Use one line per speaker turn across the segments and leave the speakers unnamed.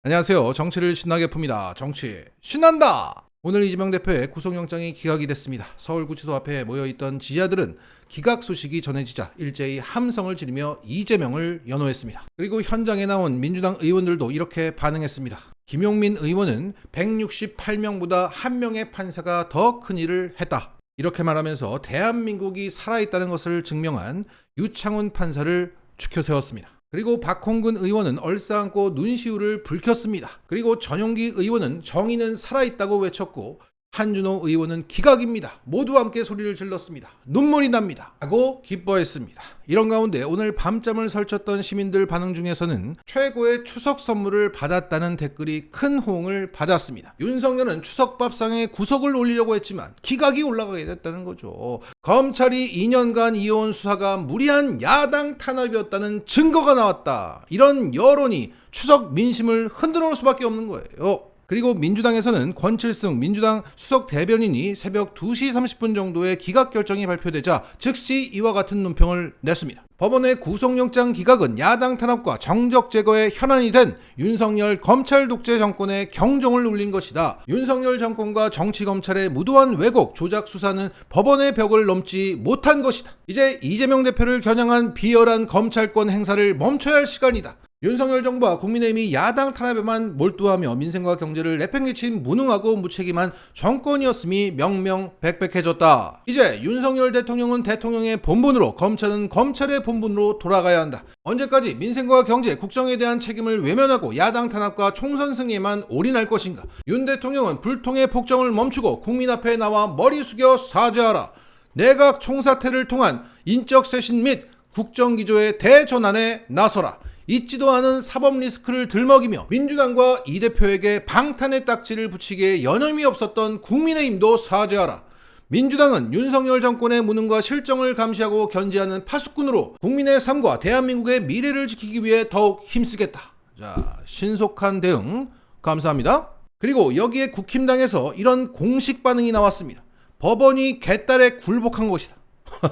안녕하세요. 정치를 신나게 풉니다. 정치 신난다. 오늘 이재명 대표의 구속영장이 기각이 됐습니다. 서울구치소 앞에 모여있던 지지자들은 기각 소식이 전해지자 일제히 함성을 지르며 이재명을 연호했습니다. 그리고 현장에 나온 민주당 의원들도 이렇게 반응했습니다. 김용민 의원은 168명보다 한 명의 판사가 더 큰 일을 했다. 이렇게 말하면서 대한민국이 살아있다는 것을 증명한 유창훈 판사를 추켜 세웠습니다. 그리고 박홍근 의원은 얼싸안고 눈시울을 붉혔습니다. 그리고 전용기 의원은 정의는 살아있다고 외쳤고 한준호 의원은 기각입니다. 모두 함께 소리를 질렀습니다. 눈물이 납니다. 하고 기뻐했습니다. 이런 가운데 오늘 밤잠을 설쳤던 시민들 반응 중에서는 최고의 추석 선물을 받았다는 댓글이 큰 호응을 받았습니다. 윤석열은 추석밥상에 구속을 올리려고 했지만 기각이 올라가게 됐다는 거죠. 검찰이 2년간 이어온 수사가 무리한 야당 탄압이었다는 증거가 나왔다. 이런 여론이 추석 민심을 흔들어 놓을 수밖에 없는 거예요. 그리고 민주당에서는 권칠승 민주당 수석 대변인이 새벽 2시 30분 정도에 기각 결정이 발표되자 즉시 이와 같은 논평을 냈습니다. 법원의 구속영장 기각은 야당 탄압과 정적 제거의 현안이 된 윤석열 검찰 독재 정권의 경종을 울린 것이다. 윤석열 정권과 정치검찰의 무도한 왜곡, 조작 수사는 법원의 벽을 넘지 못한 것이다. 이제 이재명 대표를 겨냥한 비열한 검찰권 행사를 멈춰야 할 시간이다. 윤석열 정부와 국민의힘이 야당 탄압에만 몰두하며 민생과 경제를 내팽개친 무능하고 무책임한 정권이었음이 명명백백해졌다. 이제 윤석열 대통령은 대통령의 본분으로, 검찰은 검찰의 본분으로 돌아가야 한다. 언제까지 민생과 경제, 국정에 대한 책임을 외면하고 야당 탄압과 총선 승리에만 올인할 것인가? 윤 대통령은 불통의 폭정을 멈추고 국민 앞에 나와 머리 숙여 사죄하라. 내각 총사퇴를 통한 인적 쇄신 및 국정기조의 대전환에 나서라. 있지도 않은 사법 리스크를 들먹이며 민주당과 이 대표에게 방탄의 딱지를 붙이기에 여념이 없었던 국민의힘도 사죄하라. 민주당은 윤석열 정권의 무능과 실정을 감시하고 견제하는 파수꾼으로 국민의 삶과 대한민국의 미래를 지키기 위해 더욱 힘쓰겠다. 자, 신속한 대응 감사합니다. 그리고 여기에 국힘당에서 이런 공식 반응이 나왔습니다. 법원이 개딸에 굴복한 것이다.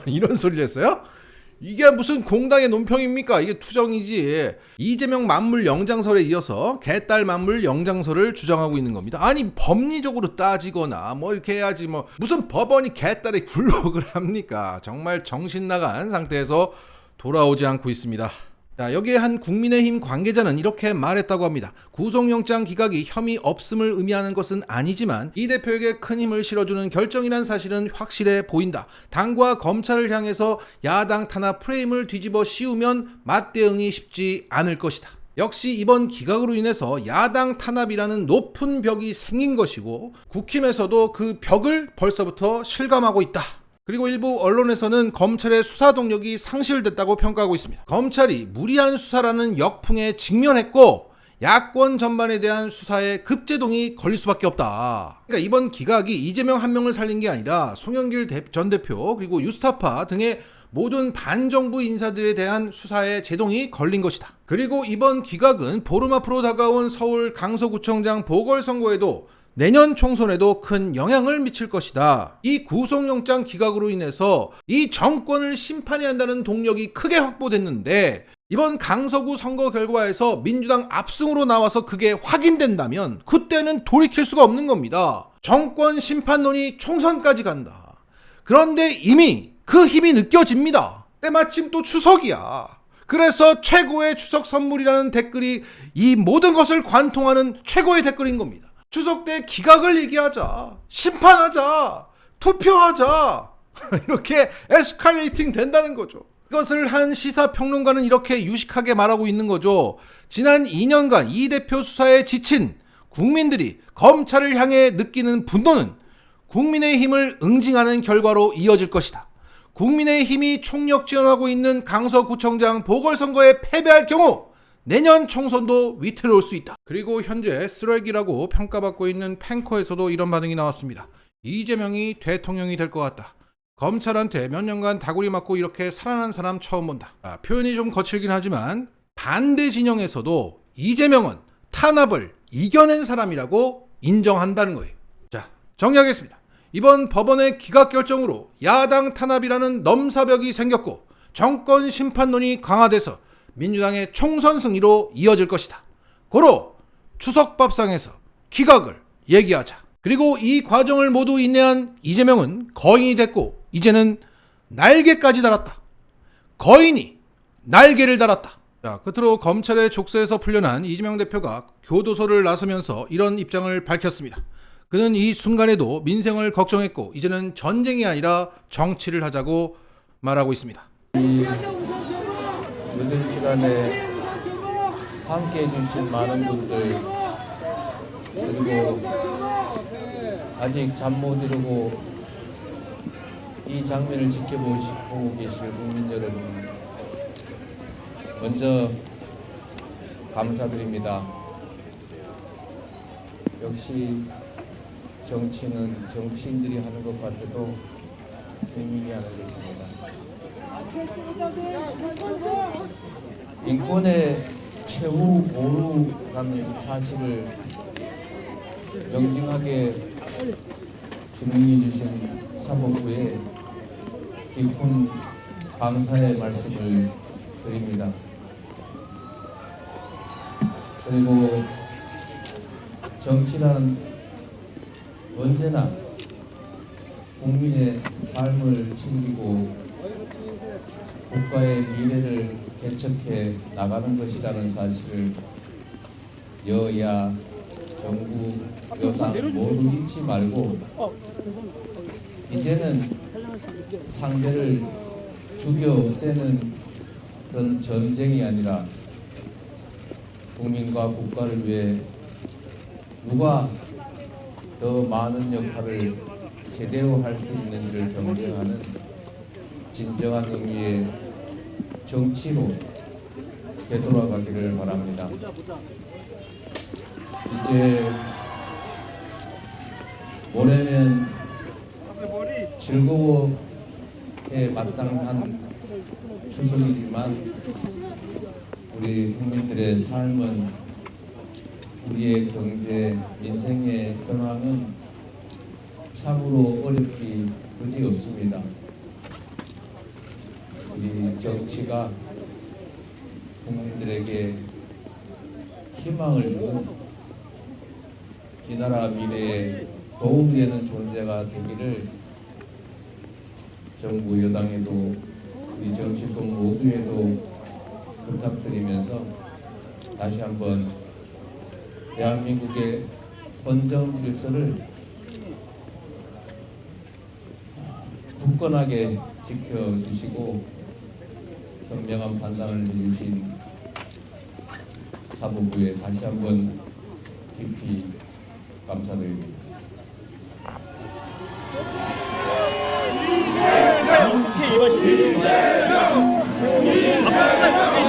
이런 소리를 했어요? 이게 무슨 공당의 논평입니까? 이게 투정이지. 이재명 만물 영장설에 이어서 개딸 만물 영장설을 주장하고 있는 겁니다. 아니 법리적으로 따지거나 뭐 이렇게 해야지 뭐 무슨 법원이 개딸에 굴복을 합니까? 정말 정신 나간 상태에서 돌아오지 않고 있습니다. 자, 여기에 한 국민의힘 관계자는 이렇게 말했다고 합니다. 구속영장 기각이 혐의 없음을 의미하는 것은 아니지만 이 대표에게 큰 힘을 실어주는 결정이란 사실은 확실해 보인다. 당과 검찰을 향해서 야당 탄압 프레임을 뒤집어 씌우면 맞대응이 쉽지 않을 것이다. 역시 이번 기각으로 인해서 야당 탄압이라는 높은 벽이 생긴 것이고 국힘에서도 그 벽을 벌써부터 실감하고 있다. 그리고 일부 언론에서는 검찰의 수사 동력이 상실됐다고 평가하고 있습니다. 검찰이 무리한 수사라는 역풍에 직면했고 야권 전반에 대한 수사에 급제동이 걸릴 수밖에 없다. 그러니까 이번 기각이 이재명 한 명을 살린 게 아니라 송영길 전 대표 그리고 유스타파 등의 모든 반정부 인사들에 대한 수사에 제동이 걸린 것이다. 그리고 이번 기각은 보름 앞으로 다가온 서울 강서구청장 보궐선거에도 내년 총선에도 큰 영향을 미칠 것이다. 이 구속영장 기각으로 인해서 이 정권을 심판해야 한다는 동력이 크게 확보됐는데 이번 강서구 선거 결과에서 민주당 압승으로 나와서 그게 확인된다면 그때는 돌이킬 수가 없는 겁니다. 정권 심판론이 총선까지 간다. 그런데 이미 그 힘이 느껴집니다. 때마침 또 추석이야. 그래서 최고의 추석 선물이라는 댓글이 이 모든 것을 관통하는 최고의 댓글인 겁니다. 추석 때 기각을 얘기하자, 심판하자, 투표하자 이렇게 에스컬레이팅 된다는 거죠. 이것을 한 시사평론가는 이렇게 유식하게 말하고 있는 거죠. 지난 2년간 이 대표 수사에 지친 국민들이 검찰을 향해 느끼는 분노는 국민의힘을 응징하는 결과로 이어질 것이다. 국민의힘이 총력 지원하고 있는 강서구청장 보궐선거에 패배할 경우 내년 총선도 위태로울 수 있다. 그리고 현재 쓰레기라고 평가받고 있는 팽커에서도 이런 반응이 나왔습니다. 이재명이 대통령이 될 것 같다. 검찰한테 몇 년간 다구리 맞고 이렇게 살아난 사람 처음 본다. 표현이 좀 거칠긴 하지만 반대 진영에서도 이재명은 탄압을 이겨낸 사람이라고 인정한다는 거예요. 자, 정리하겠습니다. 이번 법원의 기각 결정으로 야당 탄압이라는 넘사벽이 생겼고 정권 심판론이 강화돼서 민주당의 총선 승리로 이어질 것이다. 고로 추석 밥상에서 기각을 얘기하자. 그리고 이 과정을 모두 인내한 이재명은 거인이 됐고 이제는 날개까지 달았다. 거인이 날개를 달았다. 자, 끝으로 검찰의 족쇄에서 풀려난 이재명 대표가 교도소를 나서면서 이런 입장을 밝혔습니다. 그는 이 순간에도 민생을 걱정했고 이제는 전쟁이 아니라 정치를 하자고 말하고 있습니다.
이 늦은 시간에 함께 해주신 많은 분들, 그리고 아직 잠 못 이루고 이 장면을 지켜보고 계실 국민 여러분, 먼저 감사드립니다. 역시 정치는 정치인들이 하는 것 같아도 국민이 하는 것입니다. 인권의 최후 보루라는 사실을 명징하게 증명해 주신 사법부에 깊은 감사의 말씀을 드립니다. 그리고 정치란 언제나 국민의 삶을 챙기고 국가의 미래를 개척해 나가는 것이라는 사실을 여야, 정부, 여당 모두 잊지 말고 이제는 상대를 죽여 없애는 그런 전쟁이 아니라 국민과 국가를 위해 누가 더 많은 역할을 제대로 할 수 있는지를 경쟁하는 진정한 의미의 정치로 되돌아가기를 바랍니다. 이제 올해는 즐거워에 마땅한 추석이지만 우리 국민들의 삶은, 우리의 경제, 민생의 현황은 참으로 어렵기 그지없습니다. 우리 정치가 국민들에게 희망을 주는, 이 나라 미래에 도움이 되는 존재가 되기를 정부 여당에도 우리 정치권 모두에도 부탁드리면서 다시 한번 대한민국의 헌정 질서를 굳건하게 지켜주시고 현명한 판단을 해주신 사법부에 다시 한번 깊이 감사드립니다.